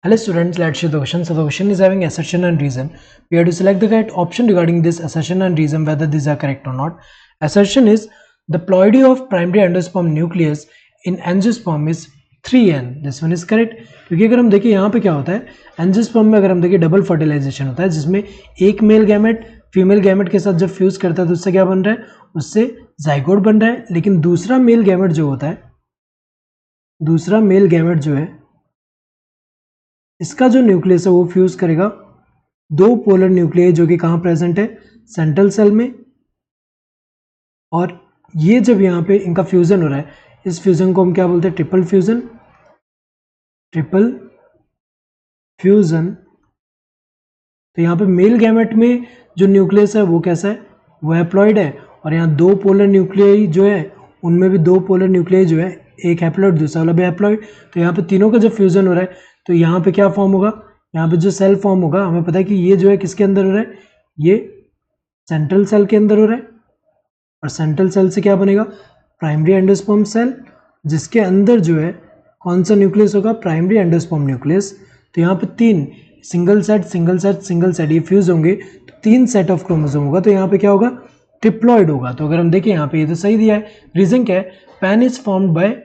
Hello students, let's see the question. So the question is having assertion and reason. We have to select the correct option regarding this assertion and reason whether these are correct or not. Assertion is the ploidy of primary endosperm nucleus in angiosperm is 3n. This one is correct. क्योंकि अगर हम देखें यहाँ पे क्या होता है, angiosperm में अगर हम देखें डबल फर्टिलाइजेशन होता है जिसमें एक मेल गैमेट फीमेल गैमेट के साथ जब फ्यूज करता है तो उससे क्या बन रहा है, उससे जाइगोट बन रहा है। लेकिन दूसरा मेल गैमेट जो होता है, दूसरा मेल गैमेट जो है इसका जो न्यूक्लियस है वो फ्यूज करेगा दो पोलर न्यूक्लियस जो कि कहाँ प्रेजेंट है, सेंट्रल सेल में। और ये जब यहाँ पे इनका फ्यूजन हो रहा है, इस फ्यूजन को हम क्या बोलते हैं, ट्रिपल फ्यूजन। Triple fusion. तो यहाँ पे मेल गैमेट में जो न्यूक्लियस है वो कैसा है, वो हैप्लॉइड है। और यहाँ दो पोलर न्यूक्लियस जो है उनमें भी दो पोलर न्यूक्लियस जो है, एक हैप्लॉइड दूसरा वाला भी हैप्लॉइड। तो यहाँ पे तीनों का जब फ्यूजन हो रहा है तो यहाँ पे क्या फॉर्म होगा, यहाँ पे जो सेल फॉर्म होगा हमें पता है कि ये जो है किसके अंदर हो रहा है, ये सेंट्रल सेल के अंदर हो रहा है। और सेंट्रल सेल से क्या बनेगा, प्राइमरी एंडोस्पर्म सेल, जिसके अंदर जो है कौन सा न्यूक्लियस होगा, प्राइमरी एंडोस्पर्म न्यूक्लियस। तो यहाँ पे तीन single set single set single set ये फ्यूज होंगे तो तीन सेट ऑफ क्रोमोसोम होगा। तो यहाँ पे क्या होगा, ट्रिप्लॉइड होगा। तो अगर हम देखें यहाँ पे ये तो सही दिया है। रीजन क्या है, pan is formed by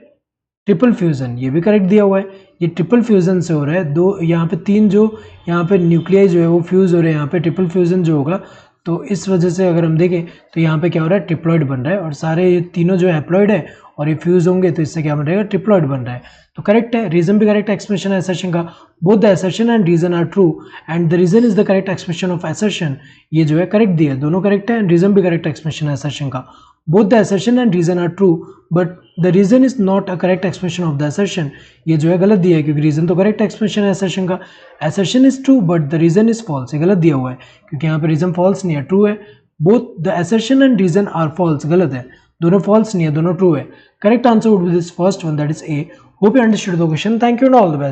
triple fusion, ये भी करेक्ट दिया हुआ है। ये ट्रिपल फ्यूजन से हो रहा है, दो यहाँ पे तीन जो यहाँ पे न्यूक्लियाई जो है वो फ्यूज हो रहे हैं यहाँ पे, ट्रिपल फ्यूजन जो होगा। तो इस वजह से अगर हम देखें तो यहाँ पे क्या हो रहा है, ट्रिप्लॉइड बन रहा है। और सारे ये तीनों जो हैप्लॉइड है और ये फ्यूज होंगे तो इससे क्या बन रहेगा, ट्रिप्लॉइड बन रहा है। तो करेक्ट है, रीजन भी करेक्ट एक्सप्रेशन है असर्शन का। Both the assertion and reason are true and the reason is the correct expression of assertion. ये जो है करेक्ट दिया है, दोनों करेक्ट है एंड रीजन भी करेक्ट एक्सप्रेशन है असर्शन का। Both the assertion and reason are true but the reason is not a correct expression of the assertion. ये जो है गलत दिया है क्योंकि रीजन तो करेक्ट एक्सप्रेशन है असर्शन का। Assertion is true but the reason is false, ये गलत दिया हुआ है क्योंकि यहाँ पे रीजन फॉल्स नहीं है, ट्रू है। Both the assertion and reason are false, गलत है, दोनों फॉल्स नहीं है, दोनों ट्रू है। Correct answer would be this first one, that is A. Hope you understood the question. Thank you and all the best.